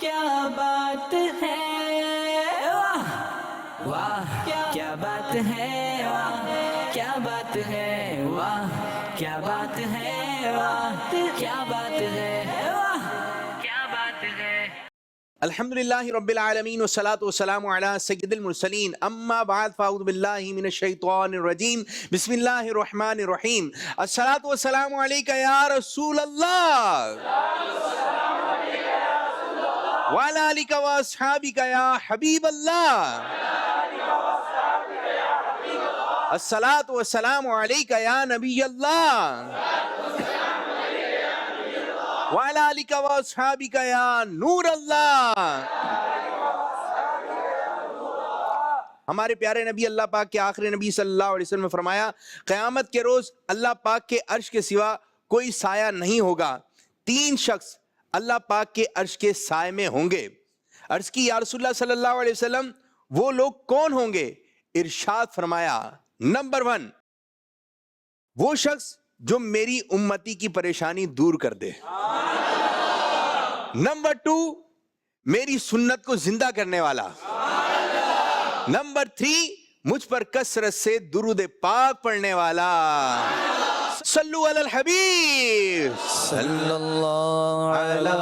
کیا بات ہے، واہ واہ کیا بات ہے، واہ کیا بات ہے، واہ کیا بات ہے، واہ کیا بات ہے، واہ کیا بات ہے۔ الحمدللہ رب العالمین والصلاة والسلام علی سید المرسلین اما بعد فاعوذ باللہ من الشیطان الرجیم بسم اللہ الرحمن الرحیم الصلاة والسلام علیک یا رسول اللہ وعلی آلک واصحابک یا حبیب اللہ الصلاة والسلام علیک یا نبی اللہ وعلی آلک واصحابک یا نور اللہ۔ ہمارے پیارے نبی اللہ پاک کے آخری نبی صلی اللہ علیہ وسلم نے فرمایا قیامت کے روز اللہ پاک کے عرش کے سوا کوئی سایہ نہیں ہوگا، 3 شخص اللہ پاک کے عرش کے سائے میں ہوں گے۔ عرض کی یا رسول اللہ صلی اللہ علیہ وسلم وہ لوگ کون ہوں گے؟ ارشاد فرمایا نمبر 1 وہ شخص جو میری امتی کی پریشانی دور کر دے، نمبر 2 میری سنت کو زندہ کرنے والا، نمبر 3 مجھ پر کثرت سے درود پاک پڑھنے والا۔ صلو علی الحبیب صلی اللہ علی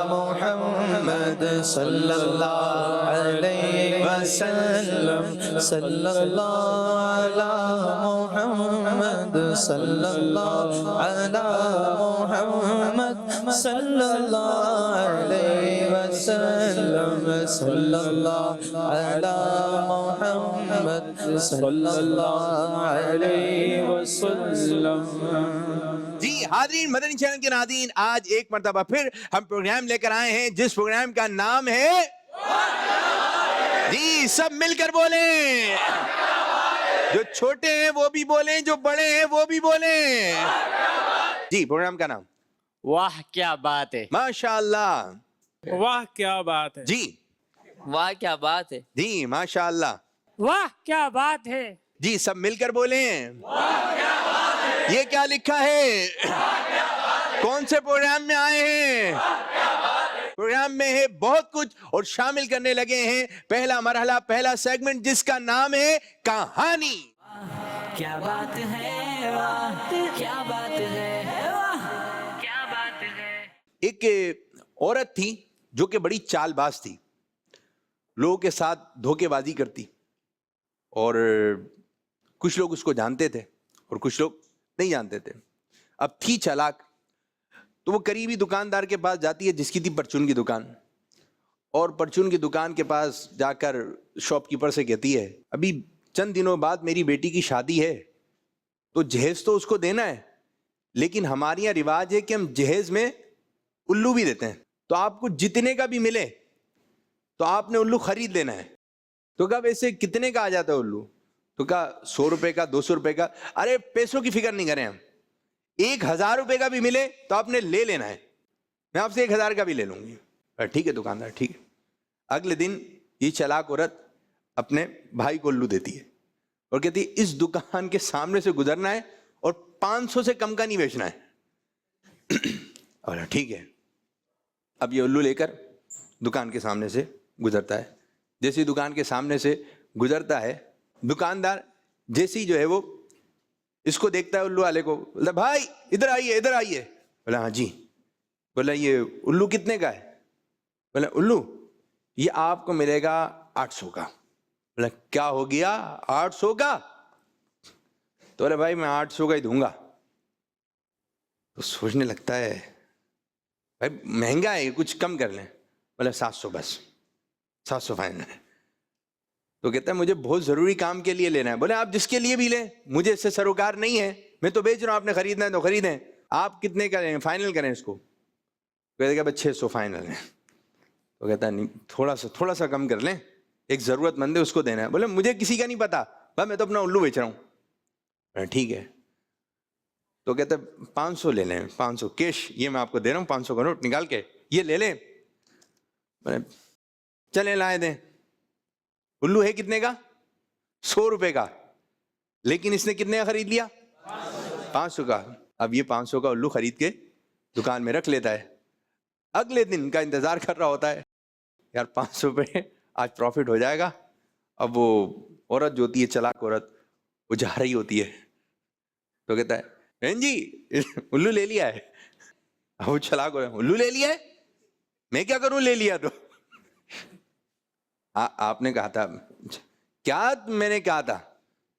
محمد صلی اللہ علیہ وسلم، صلی اللہ علی محمد صلی اللہ علی محمد صلی اللہ علیہ وسلم، صلی اللہ علی محمد صلی اللہ علیہ وسلم۔ جی حاضرین مدنی چینل کے ناظرین، آج ایک مرتبہ پھر ہم پروگرام لے کر آئے ہیں جس پروگرام کا نام ہے، جی سب مل کر بولیں، جو چھوٹے ہیں وہ بھی بولیں، جو بڑے ہیں وہ بھی بولیں۔ جی پروگرام کا نام واہ کیا بات ہے، ماشاءاللہ، واہ کیا بات ہے، جی واہ کیا بات ہے، جی ماشاءاللہ، واہ کیا بات ہے، جی سب مل کر بولیں۔ یہ کیا لکھا ہے؟ کون سے پروگرام میں آئے ہیں؟ پروگرام میں ہے بہت کچھ اور شامل کرنے لگے ہیں پہلا مرحلہ، پہلا سیگمنٹ جس کا نام ہے کہانی۔ کیا بات ہے، واہ کیا بات ہے، واہ کیا بات ہے۔ ایک عورت تھی جو کہ بڑی چال باز تھی، لوگوں کے ساتھ دھوکے بازی کرتی، اور کچھ لوگ اس کو جانتے تھے اور کچھ لوگ نہیں جانتے تھے۔ اب تھی چالاک، تو وہ قریبی دکاندار کے پاس جاتی ہے جس کی تھی پرچون کی دکان، اور پرچون کی دکان کے پاس جا کر شاپ کیپر سے کہتی ہے ابھی چند دنوں بعد میری بیٹی کی شادی ہے، تو جہیز تو اس کو دینا ہے، لیکن ہمارے یہاں رواج ہے کہ ہم جہیز میں الو بھی دیتے ہیں، تو آپ کو جتنے کا بھی ملے تو آپ نے الو خرید لینا ہے۔ تو کہا ویسے کتنے کا آ جاتا ہے الو؟ تو کہا 100 روپے کا، 200 روپے کا۔ ارے پیسوں کی فکر نہیں کریں ہم، 1000 روپے کا بھی ملے تو آپ نے لے لینا ہے، میں آپ سے 1000 کا بھی لے لوں گی۔ ٹھیک ہے دکاندار، ٹھیک ہے۔ اگلے دن یہ چالاک عورت اپنے بھائی کو الو دیتی ہے اور کہتی ہے اس دکان کے سامنے سے گزرنا ہے اور 500 سے کم کا نہیں بیچنا ہے۔ اور ٹھیک ہے، اب یہ الو لے کر دکان کے سامنے سے گزرتا ہے۔ جیسے دکان کے سامنے سے گزرتا ہے، دکاندار جیسی جو ہے وہ اس کو دیکھتا ہے الو والے کو، بولا بھائی ادھر آئیے ادھر آئیے۔ بولا ہاں جی۔ بولا یہ الو کتنے کا ہے؟ بولا الو یہ آپ کو ملے گا 800 کا۔ بولا کیا ہو گیا 800 کا؟ تو بولا بھائی میں 800 کا ہی دوں گا۔ تو سوچنے لگتا ہے بھائی مہنگا ہے کچھ کم کر لیں۔ بولا 700 بس، 700 فائنل ہے۔ تو کہتا ہے مجھے بہت ضروری کام کے لیے لینا ہے۔ بولے آپ جس کے لیے بھی لیں، مجھے اس سے سروکار نہیں ہے، میں تو بیچ رہا ہوں، آپ نے خریدنا ہے تو خریدیں، آپ کتنے کا لیں فائنل کریں اس کو؟ کہتے کہ بس 600 فائنل ہے۔ تو کہتا ہے نہیں تھوڑا سا کم کر لیں، ایک ضرورت مند ہے اس کو دینا ہے۔ بولے مجھے کسی کا نہیں پتا، بھائی میں تو اپنا الو بیچ رہا ہوں۔ ٹھیک ہے، تو کہتا ہے 500 لے لیں، 500 کیش، یہ میں آپ کو دے رہا ہوں، 500 کا نوٹ نکال کے یہ لے لیں۔ چلیں لائے دیں۔ الو ہے کتنے کا؟ 100 روپے کا، لیکن اس نے کتنے کا خرید لیا؟ 500 کا۔ اب یہ 500 کا الو خرید کے دکان میں رکھ لیتا ہے، اگلے دن کا انتظار کر رہا ہوتا ہے یار 500 روپے آج پروفٹ ہو جائے گا. اب وہ عورت جو ہوتی ہے چلاک عورت, وہ جا رہی ہوتی ہے تو کہتا ہے بہن جی الو لے لیا ہے. اب وہ چلاک ہو رہا ہے, الو لے لیا ہے, میں کیا کروں لے لیا تو. آپ نے کہا تھا کیا, میں نے کہا تھا,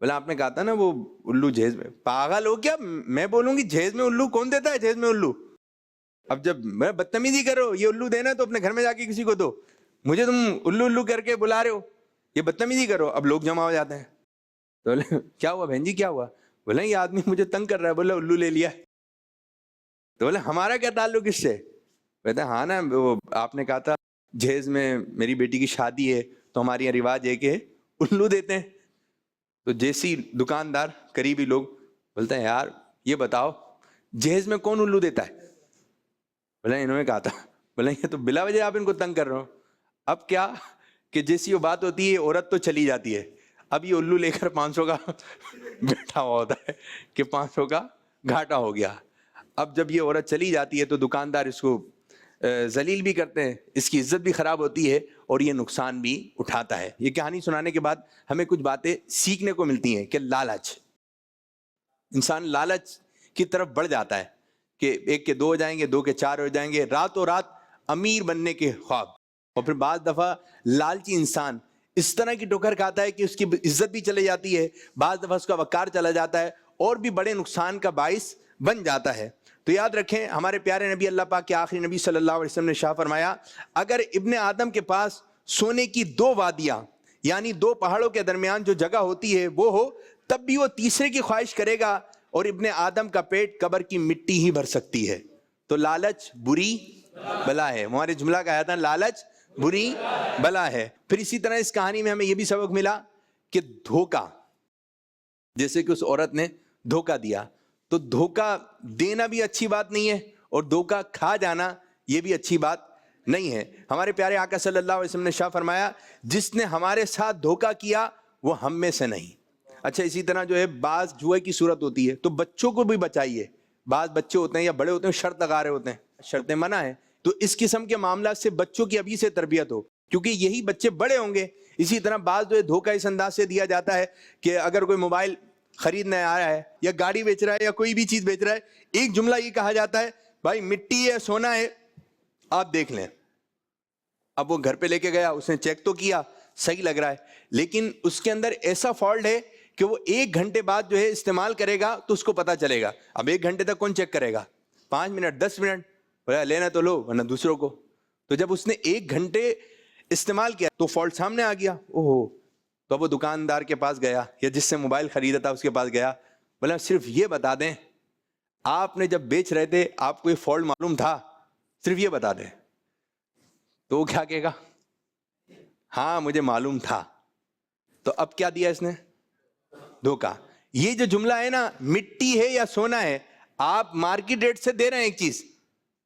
بولا آپ نے کہا تھا نا وہ الو جہیز میں. پاگل ہو کیا, میں بولوں گی جہیز میں الو, کون دیتا ہے جہیز میں الو؟ اب جب میں بدتمیزی کرو, یہ الو دینا تو اپنے گھر میں جا کے کسی کو دو, مجھے تم الو الو کر کے بلا رہے ہو, یہ بدتمیزی کرو. اب لوگ جمع ہو جاتے ہیں, تو بولے کیا ہوا بہن جی کیا ہوا؟ بولے یہ آدمی مجھے تنگ کر رہا ہے, بولا الو لے لیا. تو بولے ہمارا کیا تعلق اس سے؟ کہتے ہیں ہاں نا, وہ آپ نے کہا تھا جہیز میں میری بیٹی کی شادی ہے تو ہمارے یہاں رواج ہے کہ الو دیتے ہیں. تو جیسی دکاندار قریبی لوگ بولتے ہیں یار یہ بتاؤ جہیز میں کون الو دیتا ہے؟ بولے انہوں نے کہا تھا. بولے یہ تو بلا وجہ آپ ان کو تنگ کر رہے ہو. اب کیا کہ جیسی وہ بات ہوتی ہے عورت تو چلی جاتی ہے, اب یہ الو لے کر 500 کا بیٹھا ہوا ہوتا ہے کہ 500 کا گھاٹا ہو گیا. اب جب یہ عورت چلی جاتی ہے تو دکاندار اس کو ذلیل بھی کرتے ہیں, اس کی عزت بھی خراب ہوتی ہے اور یہ نقصان بھی اٹھاتا ہے. یہ کہانی سنانے کے بعد ہمیں کچھ باتیں سیکھنے کو ملتی ہیں کہ لالچ, انسان لالچ کی طرف بڑھ جاتا ہے کہ 1 کے 2 ہو جائیں گے, 2 کے 4 ہو جائیں گے, راتوں رات امیر بننے کے خواب. اور پھر بعض دفعہ لالچی انسان اس طرح کی ٹوکر کھاتا ہے کہ اس کی عزت بھی چلے جاتی ہے, بعض دفعہ اس کا وقار چلا جاتا ہے اور بھی بڑے نقصان کا باعث بن جاتا ہے. تو یاد رکھیں ہمارے پیارے نبی اللہ پاک کے آخری نبی صلی اللہ علیہ وسلم نے شاہ فرمایا, اگر ابن آدم کے پاس سونے کی 2 وادیاں یعنی 2 پہاڑوں کے درمیان جو جگہ ہوتی ہے وہ ہو, تب بھی وہ تیسرے کی خواہش کرے گا اور ابن آدم کا پیٹ قبر کی مٹی ہی بھر سکتی ہے. تو لالچ بری بلا ہے. ہمارے جملہ کا آیا تھا لالچ بری بلا ہے. پھر اسی طرح اس کہانی میں ہمیں یہ بھی سبق ملا کہ دھوکہ, جیسے کہ اس عورت نے دھوکہ دیا, تو دھوکہ دینا بھی اچھی بات نہیں ہے اور دھوکہ کھا جانا یہ بھی اچھی بات نہیں ہے. ہمارے پیارے آقا صلی اللہ علیہ وسلم نے شاہ فرمایا جس نے ہمارے ساتھ دھوکہ کیا وہ ہم میں سے نہیں. اچھا اسی طرح جو ہے بعض جوئے کی صورت ہوتی ہے تو بچوں کو بھی بچائیے. بعض بچے ہوتے ہیں یا بڑے ہوتے ہیں شرط لگا رہے ہوتے ہیں, شرطیں منع ہیں, تو اس قسم کے معاملات سے بچوں کی ابھی سے تربیت ہو کیونکہ یہی بچے بڑے ہوں گے. اسی طرح بعض جو ہے دھوکہ اس انداز سے دیا جاتا ہے کہ اگر کوئی موبائل خریدنے آ رہا ہے یا گاڑی بیچ رہا ہے یا کوئی بھی چیز بیچ رہا ہے, ایک جملہ یہ کہا جاتا ہے بھائی مٹی ہے سونا ہے آپ دیکھ لیں. اب وہ گھر پہ لے کے گیا, اس نے چیک تو کیا صحیح لگ رہا ہے, لیکن اس کے اندر ایسا فالٹ ہے کہ وہ 1 گھنٹے بعد جو ہے استعمال کرے گا تو اس کو پتا چلے گا. اب 1 گھنٹے تک کون چیک کرے گا, 5 منٹ 10 منٹ, لینا تو لو ورنہ دوسروں کو. تو جب اس نے 1 گھنٹے استعمال کیا تو فالٹ سامنے آ گیا. اوہو, تو وہ دکاندار کے پاس گیا یا جس سے موبائل خریدا تھا اس کے پاس گیا, بولا صرف یہ بتا دیں آپ نے جب بیچ رہے تھے آپ کو یہ فالٹ معلوم تھا, صرف یہ بتا دیں. تو وہ کیا کہے گا, ہاں مجھے معلوم تھا. تو اب کیا دیا اس نے, دھوکہ. یہ جو جملہ ہے نا مٹی ہے یا سونا ہے, آپ مارکیٹ ریٹ سے دے رہے ہیں ایک چیز,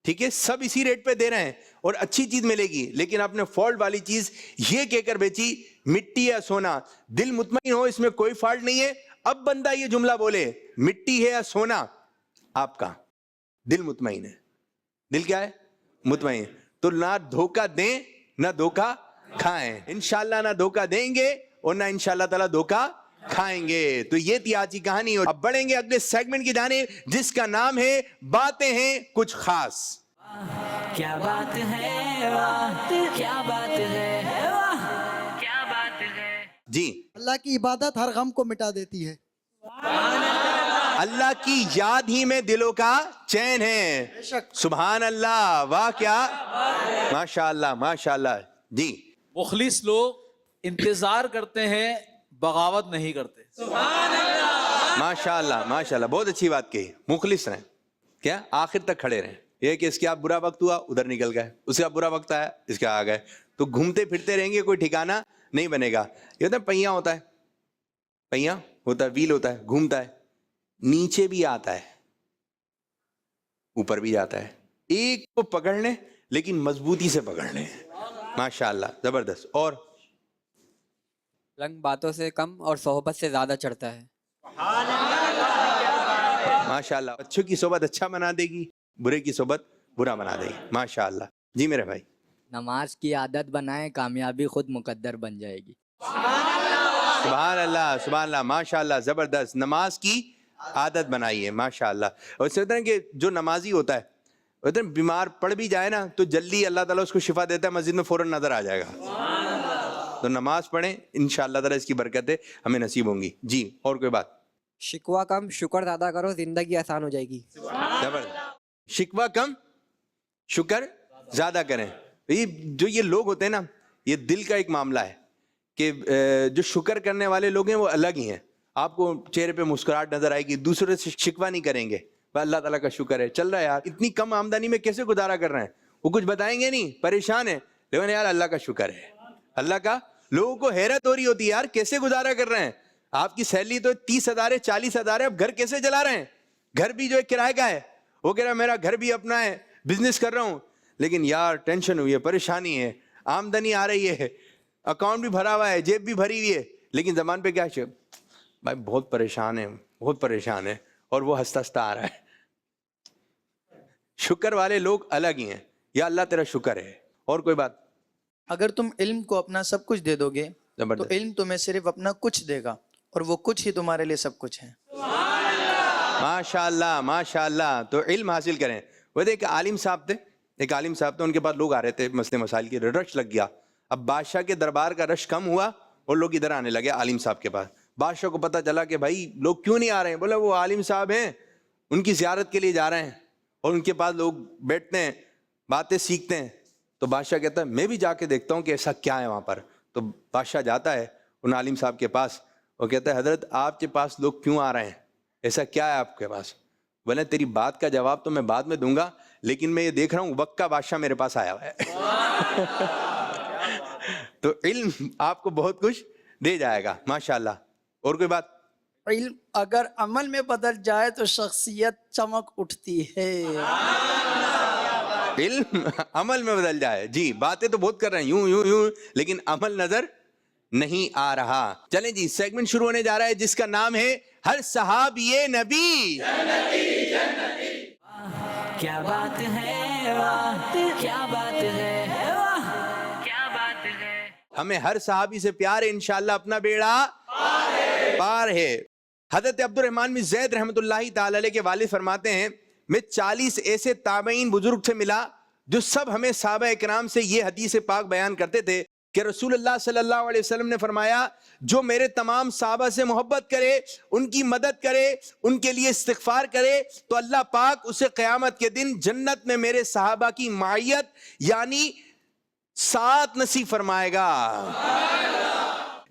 ٹھیک ہے, سب اسی ریٹ پہ دے رہے ہیں اور اچھی چیز ملے گی, لیکن آپ نے فالٹ والی چیز یہ کہہ کر بیچی مٹی یا سونا. دل مطمئن ہو اس میں کوئی فالٹ نہیں ہے. اب بندہ یہ جملہ بولے مٹی ہے یا سونا, آپ کا دل مطمئن ہے. دل کیا ہے, مطمئن. تو نہ دھوکہ دیں نہ دھوکہ کھائیں. انشاءاللہ نہ دھوکہ دیں گے اور نہ انشاءاللہ تعالیٰ دھوکہ کھائیں گے. تو یہ تھی آج کی کہانی. اب بڑھیں گے اگلے سیگمنٹ کی جانب جس کا نام ہے باتیں ہیں کچھ خاص. کیا بات ہے واہ, کیا بات ہے واہ, کیا بات ہے. جی, اللہ کی عبادت ہر غم کو مٹا دیتی ہے. اللہ کی یاد ہی میں دلوں کا چین ہے. سبحان اللہ, واہ کیا, ماشاء اللہ ماشاء اللہ. جی, مخلص لوگ انتظار کرتے ہیں بغاوت نہیں کرتے. ماشاء اللہ ماشاء اللہ, بہت اچھی بات کہی. مخلص رہیں, کیا آخر تک کھڑے رہیں. یہ کہ اس کے آپ برا وقت ہوا ادھر نکل گئے, اس کا برا وقت آیا اس کے آ گئے, تو گھومتے پھرتے رہیں گے, کوئی ٹھکانہ نہیں بنے گا. یہ ہوتا ہے پہیہ ہوتا ہے, پہیہ ہوتا ہے, ویل ہوتا ہے, گھومتا ہے, نیچے بھی آتا ہے اوپر بھی جاتا ہے. ایک کو پکڑ لیں لیکن مضبوطی سے پکڑ لیں. ماشاء اللہ, زبردست. اور رنگ باتوں سے کم اور صحبت سے زیادہ چڑھتا ہے. ماشاء اللہ, اچھوں کی صحبت اچھا بنا دے گی, برے کی صحبت برا بنا دے گی. ماشاء اللہ. جی میرے بھائی. نماز کی عادت بنائیں، کامیابی خود مقدر بن جائے گی. سبحان اللہ ماشاء اللہ زبردست. نماز کی عادت بنائیے ماشاء اللہ. اور اس طرح کہ جو نمازی ہوتا ہے وہ بیمار پڑ بھی جائے نا تو جلدی اللہ تعالیٰ اس کو شفا دیتا ہے, مسجد میں فوراً نظر آ جائے گا. تو نماز پڑھیں انشاءاللہ تعالیٰ اس کی برکتیں ہمیں نصیب ہوں گی. جی اور کوئی بات؟ شکوہ کم شکر زیادہ کرو، زندگی آسان ہو جائے گی. شکوہ کم شکر زیادہ کریں. جو یہ لوگ ہوتے ہیں نا, یہ دل کا ایک معاملہ ہے کہ جو شکر کرنے والے لوگ ہیں وہ الگ ہی ہیں. آپ کو چہرے پہ مسکراہٹ نظر آئے گی, دوسرے سے شکوہ نہیں کریں گے. اللہ تعالیٰ کا شکر ہے چل رہا ہے یار, اتنی کم آمدنی میں کیسے گزارا کر رہے ہیں. وہ کچھ بتائیں گے نہیں, پریشان ہے, لیکن یار اللہ کا شکر ہے, اللہ کا. لوگوں کو حیرت ہو رہی ہوتی ہے یار کیسے گزارا کر رہے ہیں. آپ کی سیلری تو 30,000 ہے 40,000 ہے, اب گھر کیسے چلا رہے ہیں. گھر بھی جو ہے کرائے کا ہے, وہ کہہ رہا ہے میرا گھر بھی اپنا ہے, بزنس کر رہا ہوں, لیکن یار ٹینشن ہوئی ہے, پریشانی ہے, آمدنی آ رہی ہے, اکاؤنٹ بھی بھرا ہوا ہے, جیب بھی بھری ہوئی ہے, لیکن زبان پہ کیا ہے بھائی بہت پریشان ہے, بہت پریشان ہے, اور وہ ہنستا ہنستا آ رہا ہے. شکر والے لوگ الگ ہی ہیں. یا اللہ تیرا شکر ہے. اور کوئی بات؟ اگر تم علم کو اپنا سب کچھ دے دو گے تو علم تمہیں صرف اپنا کچھ دے گا, اور وہ کچھ ہی تمہارے لیے سب کچھ ہے. ماشاءاللہ ماشاءاللہ. تو علم حاصل کریں. وہ ایک عالم صاحب تھے, ان کے پاس لوگ آ رہے تھے مسئلے مسائل کی, رش لگ گیا. اب بادشاہ کے دربار کا رش کم ہوا اور لوگ ادھر آنے لگے عالم صاحب کے پاس. بادشاہ کو پتہ چلا کہ بھائی لوگ کیوں نہیں آ رہے ہیں. بولا وہ عالم صاحب ہیں, ان کی زیارت کے لیے جا رہے ہیں, اور ان کے پاس لوگ بیٹھتے ہیں, باتیں سیکھتے ہیں. تو بادشاہ کہتا ہے میں بھی جا کے دیکھتا ہوں کہ ایسا کیا ہے وہاں پر. تو بادشاہ جاتا ہے ان عالم صاحب کے پاس, وہ کہتا ہے حضرت آپ کے پاس لوگ کیوں آ رہے ہیں, ایسا کیا ہے آپ کے پاس. بولے تیری بات کا جواب تو میں بعد میں دوں گا, لیکن میں یہ دیکھ رہا ہوں وقت کا بادشاہ میرے پاس آیا ہوا ہے. تو علم آپ کو بہت کچھ دے جائے گا ماشاءاللہ. اور کوئی بات؟ علم اگر عمل میں بدل جائے تو شخصیت چمک اٹھتی ہے. علم عمل میں بدل جائے. جی باتیں تو بہت کر رہے ہیں یوں یوں یوں, لیکن عمل نظر نہیں آ رہا. چلیں جی سیگمنٹ شروع ہونے جا رہا ہے جس کا نام ہے ہر صحابی نبی. کیا بات ہے واہ, کیا بات ہے واہ, کیا بات ہے. ہمیں ہر صحابی سے پیار ہے, انشاءاللہ اپنا بیڑا پار ہے. حضرت عبد الرحمن بن زید رحمۃ اللہ تعالی علیہ کے والد فرماتے ہیں میں 40 ایسے تابعین بزرگ سے ملا جو سب ہمیں صحابہ اکرام سے یہ حدیث پاک بیان کرتے تھے کہ رسول اللہ صلی اللہ علیہ وسلم نے فرمایا جو میرے تمام صحابہ سے محبت کرے, ان کی مدد کرے, ان کے لیے استغفار کرے, تو اللہ پاک اسے قیامت کے دن جنت میں میرے صحابہ کی معیت یعنی ساتھ نصیب فرمائے گا.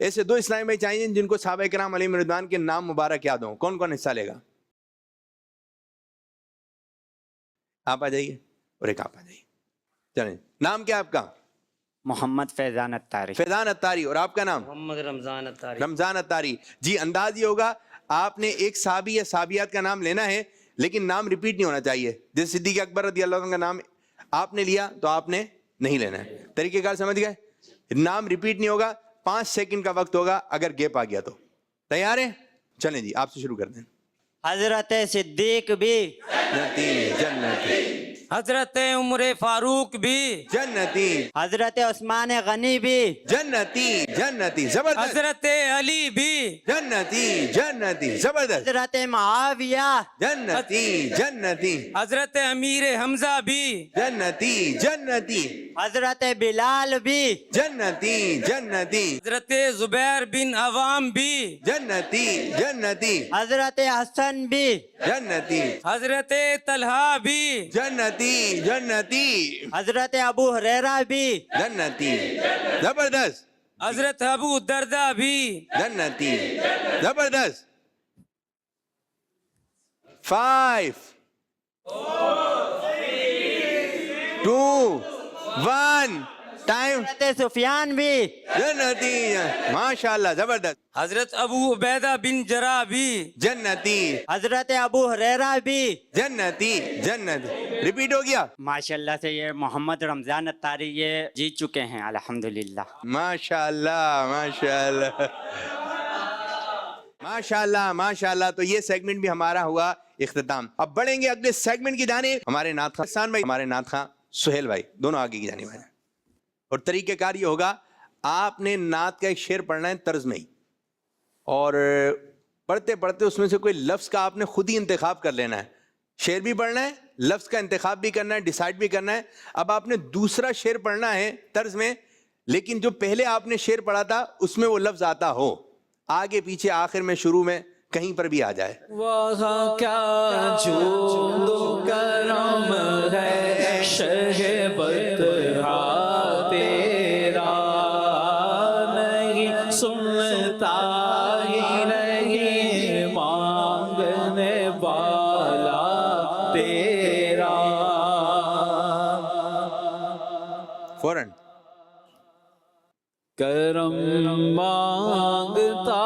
ایسے 2 اسلامی بھائی چاہیے جن کو صحابہ کرام علیہم رضوان کے نام مبارک یاد ہوں. کون کون حصہ لے گا؟ آپ آ جائیے اور ایک آپ آ جائیے. چلیں نام کیا آپ کا؟ محمد فیضان اتاری. فیضان اتاری. اور آپ کا نام؟ محمد رمضان اتاری. رمضان اتاری. جی انداز یہ ہوگا آپ نے ایک صحابی یا صحابیات کا نام لینا ہے, لیکن نام ریپیٹ نہیں ہونا چاہیے. جیسے صدیق اکبر رضی اللہ عنہ کا نام آپ نے لیا تو آپ نے نہیں لینا ہے. طریقہ کار سمجھ گئے؟ نام ریپیٹ نہیں ہوگا, 5 سیکنڈ کا وقت ہوگا, اگر گیپ آ گیا تو. تیار ہیں؟ چلیں جی آپ سے شروع کر دیں. حضرت صدیق بھی جنتی جنتی. حضرت عمر فاروق بھی جنتی. حضرت عثمان غنی بھی جنتی جنتی. زبردست. حضرت علی بھی جنتی جنتی. زبردست. حضرت معاویہ جنتی جنتی. حضرت امیر حمزہ بھی جنتی جنتی. حضرت بلال بھی جنتی جنتی. حضرت زبیر بن عوام بھی جنتی جنتی. حضرت حسن بھی جنتی حضرت طلحہ بھی جنتی جنتی. حضرت ابو ہریرہ بھی جنتی. زبردست. حضرت ابو دردہ بھی جنتی. زبردست. 5 2 1 ٹائم. حضرت سفیان بھی جنتی. ماشاءاللہ زبردست. حضرت ابو عبیدہ بن جراح بھی جنتی. حضرت ابو ہریرہ بھی جنتی جنتی. ریپیٹ ہو گیا. ماشاءاللہ سے یہ محمد رمضان اتاری یہ جیت چکے ہیں الحمدللہ. ماشاءاللہ ماشاءاللہ ماشاءاللہ ماشاءاللہ. تو یہ سیگمنٹ بھی ہمارا ہوا اختتام. اب بڑھیں گے اگلے سیگمنٹ کی جانب. ہمارے نعت خواں بھائی, ہمارے نعت خواں سہیل بھائی, دونوں آگے کی جانب ہیں. اور طریقہ کار یہ ہوگا آپ نے نعت کا ایک شعر پڑھنا ہے طرز میں ہی, اور پڑھتے پڑھتے اس میں سے کوئی لفظ کا آپ نے خود ہی انتخاب کر لینا ہے. شعر بھی پڑھنا ہے, لفظ کا انتخاب بھی کرنا ہے, ڈیسائیڈ بھی کرنا ہے. اب آپ نے دوسرا شعر پڑھنا ہے طرز میں, لیکن جو پہلے آپ نے شعر پڑھا تھا اس میں وہ لفظ آتا ہو, آگے پیچھے آخر میں شروع میں کہیں پر بھی آ جائے. وہاں کیا جود و کرم ہے شہ بطحا تیرا, نہیں سنتا ہی نہیں مانگنے والا تیرا. فوراً کرم مانگتا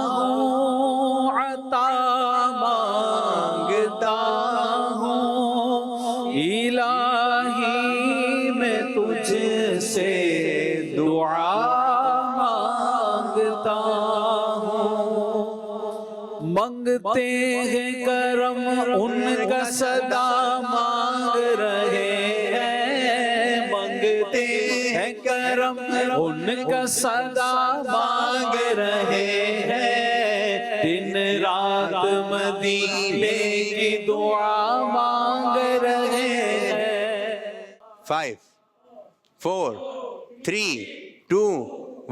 ہوں, عطا مانگتا ہوں, الہی میں تجھ سے دعا مانگتا ہوں. منگتے ہیں کرم ان کا صدا مانگ رہے ہیں, منگتے ہیں کرم ان کا صدا مانگ رہے ہیں, دن رات مدینے کی دعا مانگ رہے ہیں. 5 4 3 2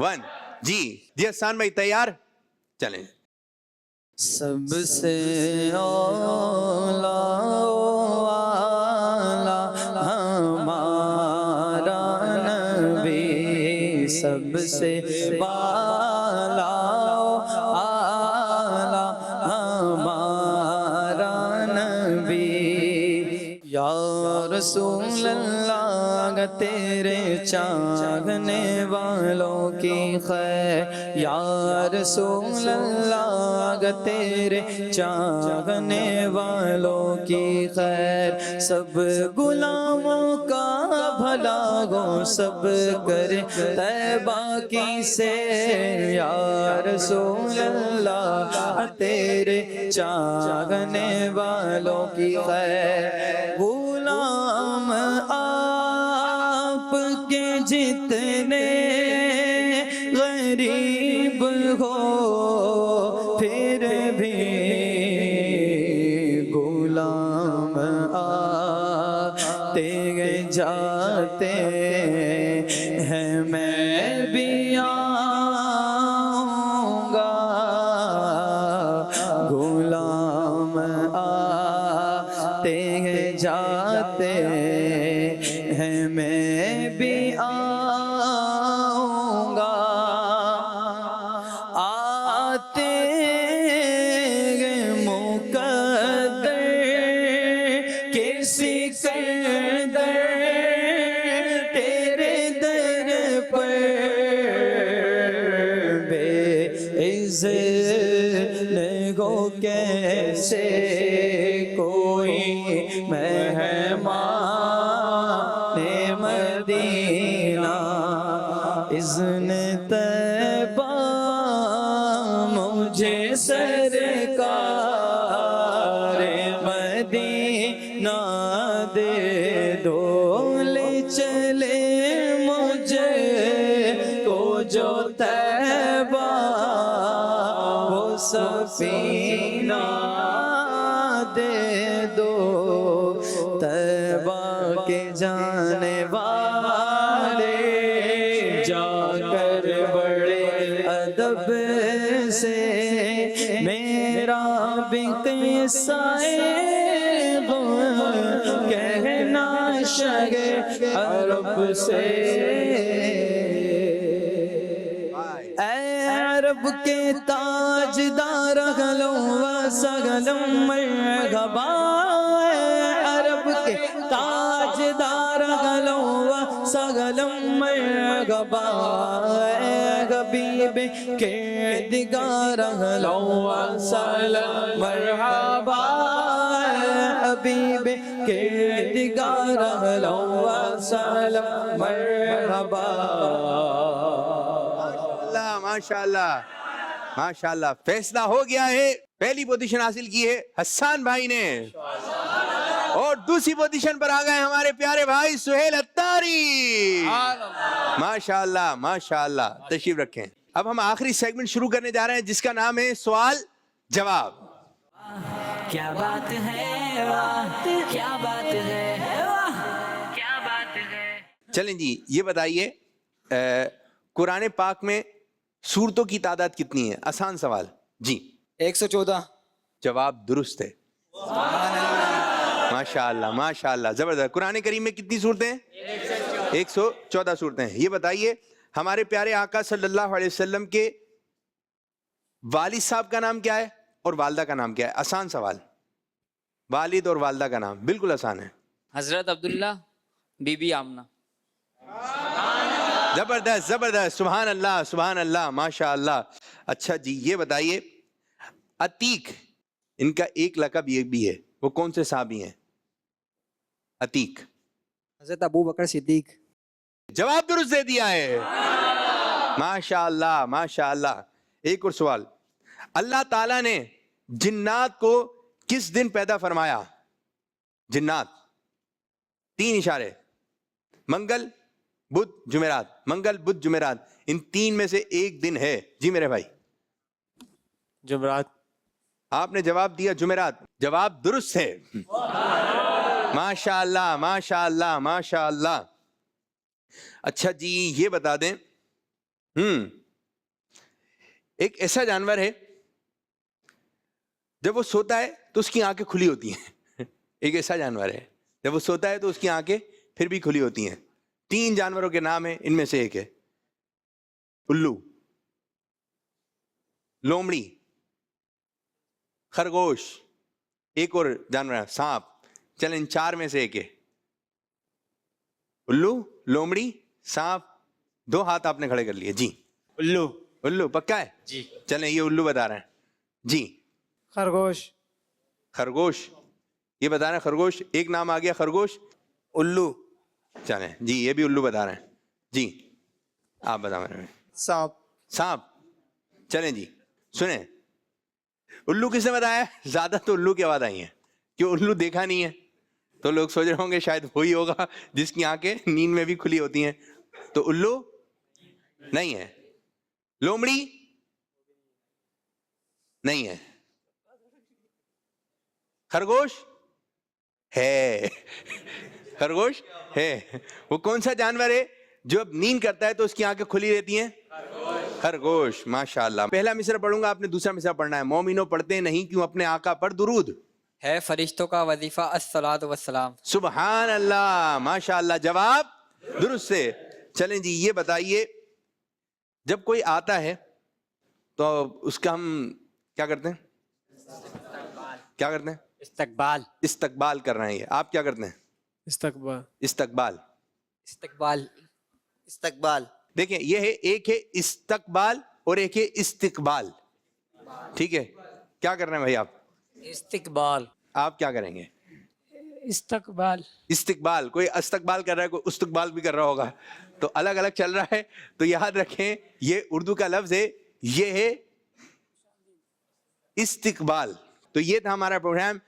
1 جی احسان بھائی تیار؟ چلیں. سب سے اولا ہمارا نبی, سب سے بالا اعلیٰ ہمارا نبی. یا رسول اللہ تیرے چاہنے والوں کی خیر, یا رسول اللہ تیرے چاہنے والوں کی خیر, سب غلاموں کا بھلا ہو سب کرے طیبہ کی سیر. یا رسول اللہ تیرے چاہنے والوں کی خیر, غلام آپ کے جتنے غریب ہو پھر بھی غلام آتے جاتے ہیں, میں بھی آؤں گا, غلام آتے جاتے ہیں, میں بھی آؤں گا. آتے مقدر کسی قدر تیرے در پر, بے عزت ہو کیسے کوئی مہمان مدینہ, اذن طیبہ مجھے سرکار مدینہ دے دو, لے چلے مجھے تو جو طیبہ وہ سفینہ دے دو. طیبہ کے جانے والے جا کر بڑے ادب سے میرا بھی قصہ کہنا شہ عرب سے. اے عرب کے تاجدار غلوں و سغلم مرحبا, عرب کے تاجدار غلوں و سغلم مرحبا, حبیب کردگار غلوں و سغلم مرحبا, حبیب کردگار غلوں و سغلم مرحبا. ماشاءاللہ ماشاءاللہ, فیصلہ ہو گیا ہے. پہلی پوزیشن حاصل کی ہے حسان بھائی نے, اور دوسری پوزیشن پر آ گئے ہمارے پیارے بھائی سہیل اتاری. ماشاءاللہ ماشاءاللہ. تشریف رکھیں. اب ہم آخری سیگمنٹ شروع کرنے جا رہے ہیں جس کا نام ہے سوال جواب. کیا بات ہے واہ کیا بات ہے واہ کیا بات ہے. چلیں جی یہ بتائیے قرآن پاک میں سورتوں کی تعداد کتنی ہے؟ آسان سوال. جی 114. جواب درست ہے. ماشاءاللہ ماشاءاللہ زبردست. قرآن کریم میں کتنی صورتیں ہیں؟ 114 صورتیں ہیں. یہ بتائیے ہمارے پیارے آقا صلی اللہ علیہ وسلم کے والد صاحب کا نام کیا ہے اور والدہ کا نام کیا ہے؟ آسان سوال. والد اور والدہ کا نام بالکل آسان ہے. حضرت عبداللہ بی بی آمنہ. زبردست زبردست. سبحان اللہ سبحان اللہ ماشاء اللہ. اچھا جی یہ بتائیے عتیق ان کا ایک لقب یہ بھی ہے, وہ کون سے صحابی ہیں؟ عتیق حضرت ابو بکر صدیق. جواب درست دے دیا ہے. ماشاء اللہ ماشاء اللہ. ایک اور سوال. اللہ تعالیٰ نے جنات کو کس دن پیدا فرمایا؟ جنات 3 اشارے, منگل بدھ جمعرات. منگل بدھ جمعرات ان 3 میں سے ایک دن ہے. جی میرے بھائی. جمعرات. آپ نے جواب دیا جمعرات. جواب درست ہے. ماشاء اللہ ماشاء اللہ ماشاء اللہ. اچھا جی یہ بتا دیں ایک ایسا جانور ہے جب وہ سوتا ہے تو اس کی آنکھیں کھلی ہوتی ہیں. ایک ایسا جانور ہے جب وہ سوتا ہے تو اس کی آنکھیں پھر بھی کھلی ہوتی ہیں. 3 جانوروں کے نام ہیں, ان میں سے ایک ہے الو, لومڑی, خرگوش, ایک اور جانور سانپ. چلیں ان 4 میں سے ایک ہے. الو, لومڑی, سانپ. 2 ہاتھ آپ نے کھڑے کر لیے. جی الو. الو پکا ہے؟ جی. چلیں یہ الو بتا رہے ہیں. جی خرگوش. خرگوش یہ بتا رہے ہیں. خرگوش ایک نام آ گیا خرگوش. الو. چلیں جی یہ بھی الو بتا رہے ہیں. جی آپ بتا رہے ہیں. سانپ. سانپ. چلیں جی سنیں الو کس نے بتایا؟ زیادہ تو الو کی آواز آئی ہیں کہ الو دیکھا نہیں ہے تو لوگ سوچ رہے ہوں گے شاید وہی ہوگا جس کی آنکھیں نیند میں بھی کھلی ہوتی ہیں. تو الو نہیں ہے. لومڑی نہیں ہے. خرگوش ہے. خرگوش ہے. وہ کون سا جانور ہے جو اب نیند کرتا ہے تو اس کی آنکھیں کھلی رہتی ہیں؟ خرگوش. ماشاءاللہ. پہلا مصرع پڑھوں گا, آپ نے دوسرا مصرع پڑھنا ہے. مومنوں پڑھتے نہیں کیوں اپنے آقا پر درود؟ ہے فرشتوں کا وظیفہ الصلاۃ والسلام. سبحان اللہ ماشاءاللہ. جواب درست ہے. چلیں جی یہ بتائیے جب کوئی آتا ہے تو اس کا ہم کیا کرتے ہیں؟ کیا کرتے ہیں؟ استقبال. استقبال کر رہے ہیں. یہ آپ کیا کرتے ہیں؟ استقبال. استقبال. استقبال. استقبال. دیکھیں یہ ہے, ایک ہے استقبال اور ایک ہے استقبال. ٹھیک ہے کیا کر رہے ہیں بھائی آپ؟ استقبال. آپ کیا کریں گے؟ استقبال. استقبال. کوئی استقبال کر رہا ہے, کوئی استقبال بھی کر رہا ہوگا, تو الگ الگ چل رہا ہے. تو یاد رکھیں یہ اردو کا لفظ ہے, یہ ہے استقبال. تو یہ تھا ہمارا پروگرام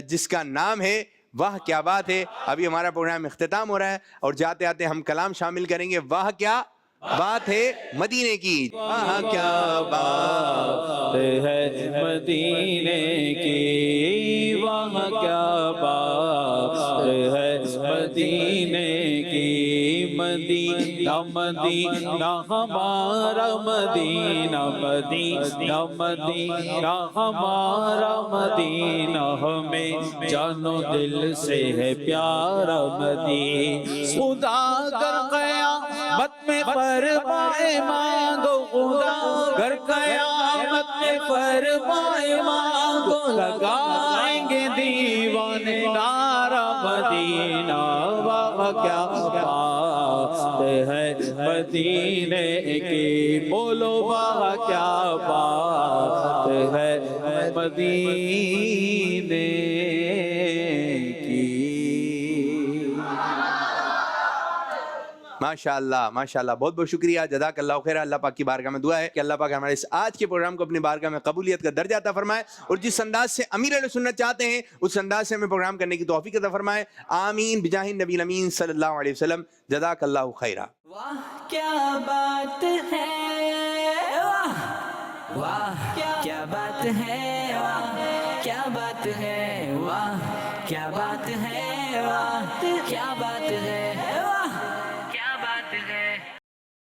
جس کا نام ہے واہ کیا بات ہے. ابھی ہمارا پروگرام اختتام ہو رہا ہے اور جاتے آتے ہم کلام شامل کریں گے. واہ کیا بات ہے مدینے کی. واہ کیا بات ہے مدینے کی, وہاں کیا بات ہے مدینے کی. مدینہ مدینہ ہمارا مدینہ, مدینہ مدینہ ہمارا مدینہ, ہمیں جانو دل سے ہے پیارا مدینہ. خدا کر قیامت میں فرمائے مانگو, خدا کر قیامت میں فرمائے مانگو, لگائیں گے دیوانے نعرہ مدینہ. واہ کیا بات ہے مدینے کی, بولو واہ کیا بات ہے مدینے کی. ماشاءاللہ ماشاءاللہ، بہت بہت شکریہ، جزاک اللہ خیر۔ اللہ پاک کی بارگاہ میں دعا ہے کہ اللہ پاک ہمارے اس آج کے پروگرام کو اپنی بارگاہ میں قبولیت کا درجہ عطا فرمائے، اور جس انداز سے امیر اہل سنت چاہتے ہیں اس انداز سے ہمیں پروگرام کرنے کی توفیق عطا فرمائے، آمین بجاہ النبی الامین صلی اللہ علیہ وسلم، جزاک اللہ خیرہ۔ واہ کیا بات ہے، واہ واہ کیا بات ہے، واہ کیا بات ہے، واہ کیا بات ہے، واہ کیا بات ہے۔